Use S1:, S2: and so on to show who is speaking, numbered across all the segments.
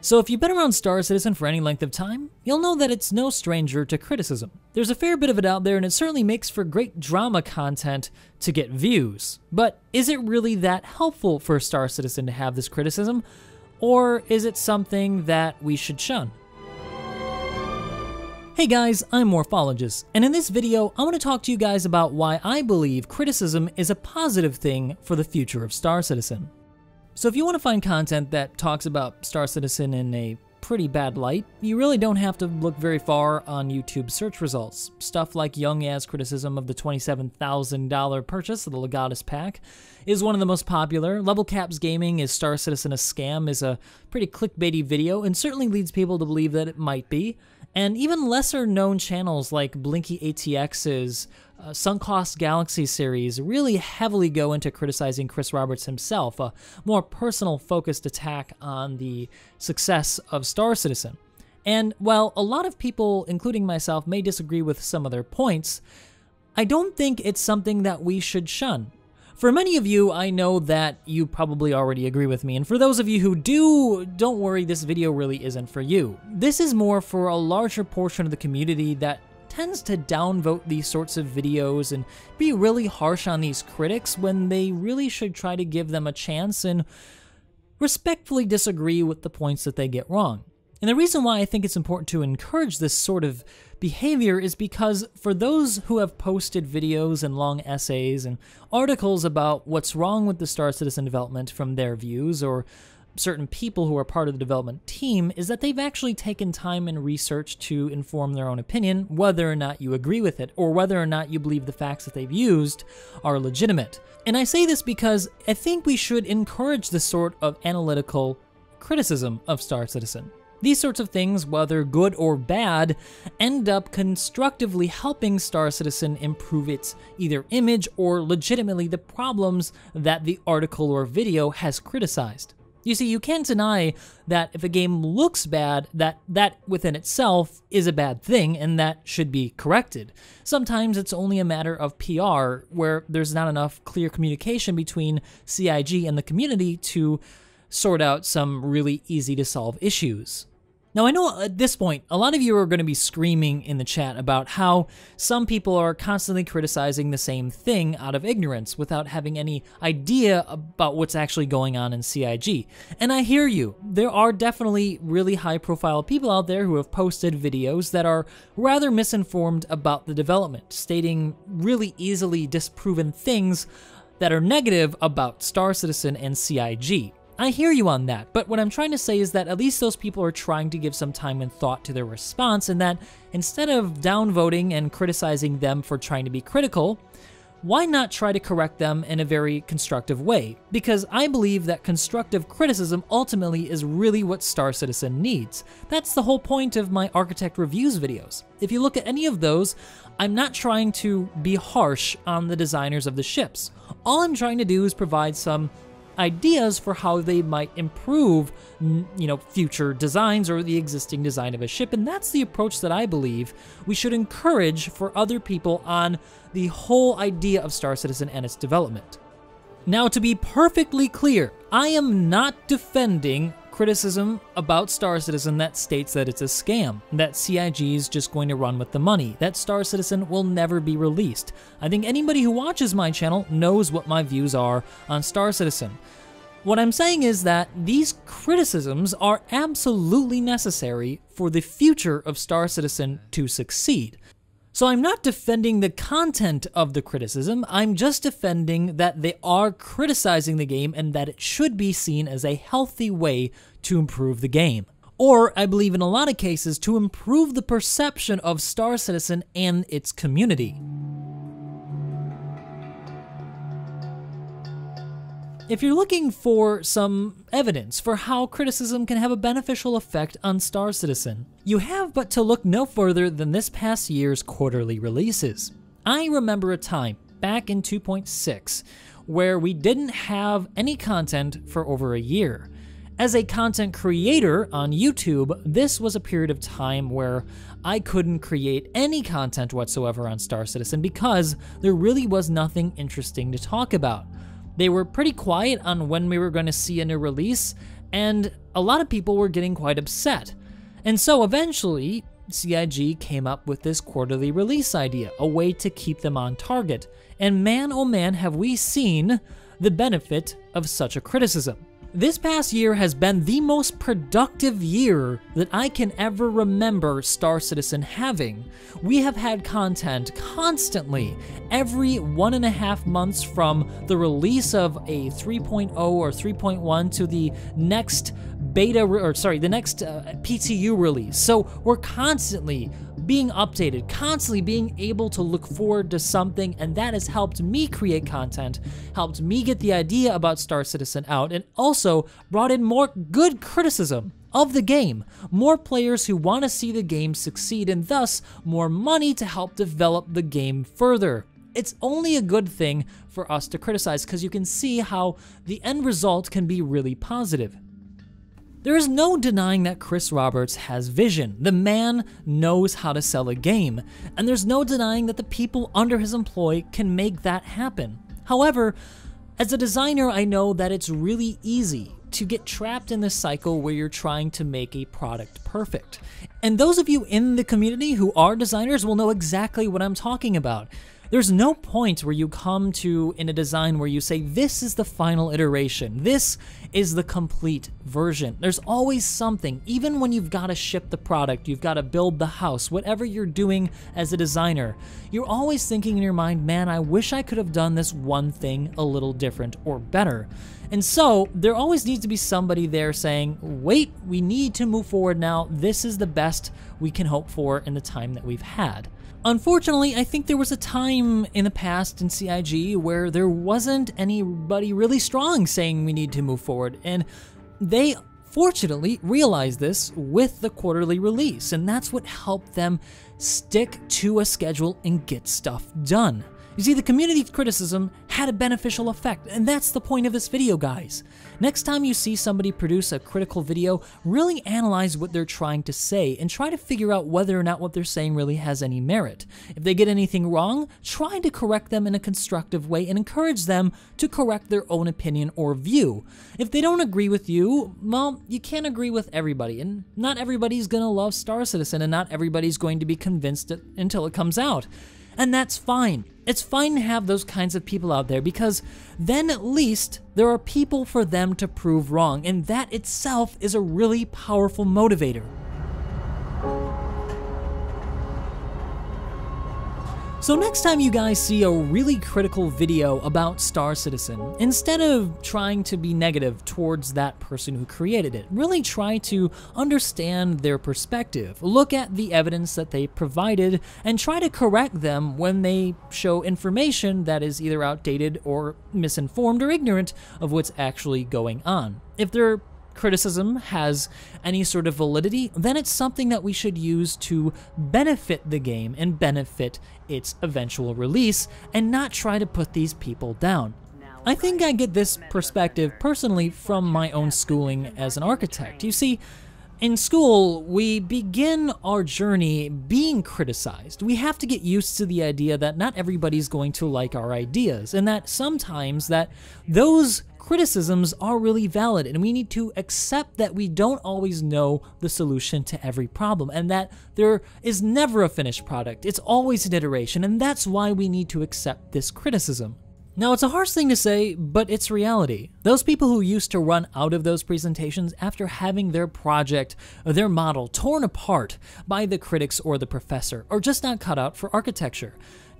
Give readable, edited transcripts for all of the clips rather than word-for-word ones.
S1: So if you've been around Star Citizen for any length of time, you'll know that it's no stranger to criticism. There's a fair bit of it out there, and it certainly makes for great drama content to get views. But is it really that helpful for Star Citizen to have this criticism, or is it something that we should shun? Hey guys, I'm Morphologist, and in this video, I want to talk to you guys about why I believe criticism is a positive thing for the future of Star Citizen. So if you want to find content that talks about Star Citizen in a pretty bad light, you really don't have to look very far on YouTube search results. Stuff like Young Yaz's criticism of the $27,000 purchase of the Legatus pack is one of the most popular. Level Caps Gaming is Star Citizen a scam is a pretty clickbaity video and certainly leads people to believe that it might be. And even lesser known channels like Blinky ATX's Sunk Cost Galaxy series really heavily go into criticizing Chris Roberts himself, a more personal focused attack on the success of Star Citizen. And while a lot of people, including myself, may disagree with some of their points, I don't think it's something that we should shun. For many of you, I know that you probably already agree with me, and for those of you who do, don't worry, this video really isn't for you. This is more for a larger portion of the community that tends to downvote these sorts of videos and be really harsh on these critics when they really should try to give them a chance and respectfully disagree with the points that they get wrong. And the reason why I think it's important to encourage this sort of behavior is because for those who have posted videos and long essays and articles about what's wrong with the Star Citizen development from their views, or certain people who are part of the development team, is that they've actually taken time and research to inform their own opinion, whether or not you agree with it, or whether or not you believe the facts that they've used are legitimate. And I say this because I think we should encourage this sort of analytical criticism of Star Citizen. These sorts of things, whether good or bad, end up constructively helping Star Citizen improve its either image or legitimately the problems that the article or video has criticized. You see, you can't deny that if a game looks bad, that within itself is a bad thing and that should be corrected. Sometimes it's only a matter of PR where there's not enough clear communication between CIG and the community to sort out some really easy to solve issues. Now, I know at this point, a lot of you are going to be screaming in the chat about how some people are constantly criticizing the same thing out of ignorance without having any idea about what's actually going on in CIG. And I hear you. There are definitely really high-profile people out there who have posted videos that are rather misinformed about the development, stating really easily disproven things that are negative about Star Citizen and CIG. I hear you on that, but what I'm trying to say is that at least those people are trying to give some time and thought to their response, and that instead of downvoting and criticizing them for trying to be critical, why not try to correct them in a very constructive way? Because I believe that constructive criticism ultimately is really what Star Citizen needs. That's the whole point of my Architect Reviews videos. If you look at any of those, I'm not trying to be harsh on the designers of the ships. All I'm trying to do is provide some ideas for how they might improve, future designs or the existing design of a ship, and that's the approach that I believe we should encourage for other people on the whole idea of Star Citizen and its development. Now, to be perfectly clear, I am not defending criticism about Star Citizen that states that it's a scam, that CIG is just going to run with the money, that Star Citizen will never be released. I think anybody who watches my channel knows what my views are on Star Citizen. What I'm saying is that these criticisms are absolutely necessary for the future of Star Citizen to succeed. So I'm not defending the content of the criticism, I'm just defending that they are criticizing the game and that it should be seen as a healthy way to improve the game. Or, I believe in a lot of cases, to improve the perception of Star Citizen and its community. If you're looking for some evidence for how criticism can have a beneficial effect on Star Citizen, you have but to look no further than this past year's quarterly releases. I remember a time, back in 2.6, where we didn't have any content for over a year. As a content creator on YouTube, this was a period of time where I couldn't create any content whatsoever on Star Citizen because there really was nothing interesting to talk about. They were pretty quiet on when we were going to see a new release, and a lot of people were getting quite upset. And so eventually, CIG came up with this quarterly release idea, a way to keep them on target. And man, oh man, have we seen the benefit of such a criticism. This past year has been the most productive year that I can ever remember Star Citizen having. We have had content constantly, every 1.5 months from the release of a 3.0 or 3.1 to the next PTU release. So we're constantly being updated, constantly being able to look forward to something, and that has helped me create content, helped me get the idea about Star Citizen out, and also brought in more good criticism of the game, more players who want to see the game succeed, and thus more money to help develop the game further. It's only a good thing for us to criticize because you can see how the end result can be really positive. There is no denying that Chris Roberts has vision. The man knows how to sell a game, and there's no denying that the people under his employ can make that happen. However, as a designer, I know that it's really easy to get trapped in this cycle where you're trying to make a product perfect. And those of you in the community who are designers will know exactly what I'm talking about. There's no point where you come to in a design where you say, this is the final iteration, this is the complete version. There's always something, even when you've got to ship the product, you've got to build the house, whatever you're doing as a designer, you're always thinking in your mind, man, I wish I could have done this one thing a little different or better. And so there always needs to be somebody there saying, wait, we need to move forward now. This is the best we can hope for in the time that we've had. Unfortunately, I think there was a time in the past in CIG where there wasn't anybody really strong saying we need to move forward, and they fortunately realized this with the quarterly release, and that's what helped them stick to a schedule and get stuff done. You see, the community criticism had a beneficial effect, and that's the point of this video, guys. Next time you see somebody produce a critical video, really analyze what they're trying to say and try to figure out whether or not what they're saying really has any merit. If they get anything wrong, try to correct them in a constructive way and encourage them to correct their own opinion or view. If they don't agree with you, well, you can't agree with everybody, and not everybody's gonna love Star Citizen, and not everybody's going to be convinced until it comes out. And that's fine. It's fine to have those kinds of people out there because then at least there are people for them to prove wrong, and that itself is a really powerful motivator. So next time you guys see a really critical video about Star Citizen, instead of trying to be negative towards that person who created it, really try to understand their perspective, look at the evidence that they provided, and try to correct them when they show information that is either outdated or misinformed or ignorant of what's actually going on. If their criticism has any sort of validity, then it's something that we should use to benefit the game and benefit its eventual release, and not try to put these people down. I think I get this perspective personally from my own schooling as an architect. You see, in school, we begin our journey being criticized. We have to get used to the idea that not everybody's going to like our ideas, and that sometimes that those criticisms are really valid, and we need to accept that we don't always know the solution to every problem, and that there is never a finished product. It's always an iteration, and that's why we need to accept this criticism. Now, it's a harsh thing to say, but it's reality. Those people who used to run out of those presentations after having their project or their model torn apart by the critics or the professor, are just not cut out for architecture.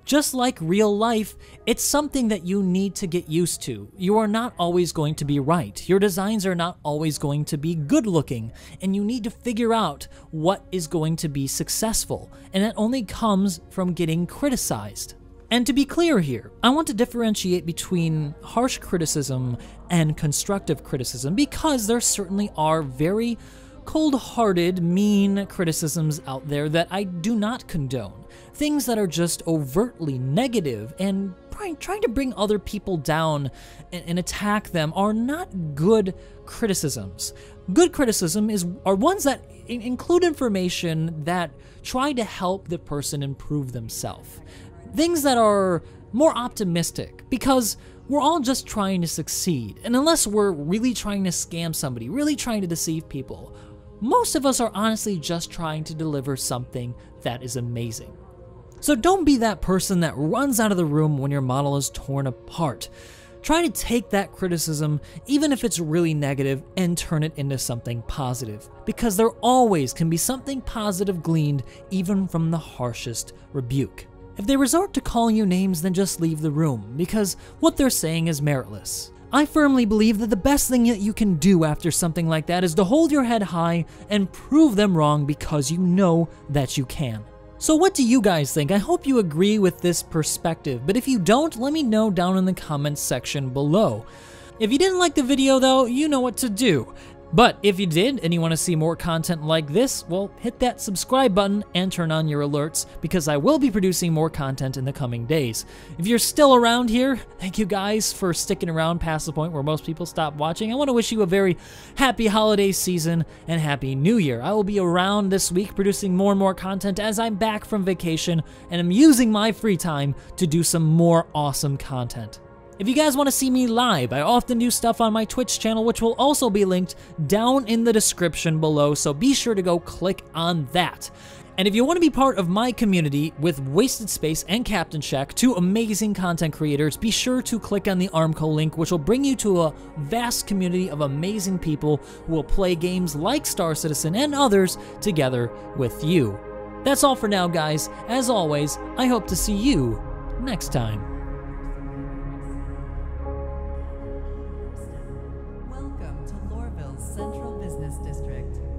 S1: Just like real life, it's something that you need to get used to. You are not always going to be right. Your designs are not always going to be good looking, and you need to figure out what is going to be successful, and that only comes from getting criticized. And to be clear here, I want to differentiate between harsh criticism and constructive criticism, because there certainly are very cold-hearted, mean criticisms out there that I do not condone. Things that are just overtly negative and trying to bring other people down and attack them are not good criticisms. Good criticism are ones that include information that try to help the person improve themselves. Things that are more optimistic, because We're all just trying to succeed, and unless we're really trying to scam somebody, really trying to deceive people, most of us are honestly just trying to deliver something that is amazing. So don't be that person that runs out of the room when your model is torn apart. Try to take that criticism, even if it's really negative, and turn it into something positive, because there always can be something positive gleaned even from the harshest rebuke. If they resort to calling you names, then just leave the room, because what they're saying is meritless. I firmly believe that the best thing that you can do after something like that is to hold your head high and prove them wrong, because you know that you can. So what do you guys think? I hope you agree with this perspective, but if you don't, let me know down in the comments section below. If you didn't like the video though, you know what to do. But if you did and you want to see more content like this, well, hit that subscribe button and turn on your alerts, because I will be producing more content in the coming days. If you're still around here, thank you guys for sticking around past the point where most people stop watching. I want to wish you a very happy holiday season and happy new year. I will be around this week producing more and more content as I'm back from vacation, and I'm using my free time to do some more awesome content. If you guys want to see me live, I often do stuff on my Twitch channel, which will also be linked down in the description below, so be sure to go click on that. And if you want to be part of my community with Wasted Space and Captain Shack, two amazing content creators, be sure to click on the ARMCO link, which will bring you to a vast community of amazing people who will play games like Star Citizen and others together with you. That's all for now, guys. As always, I hope to see you next time.
S2: Central Business District.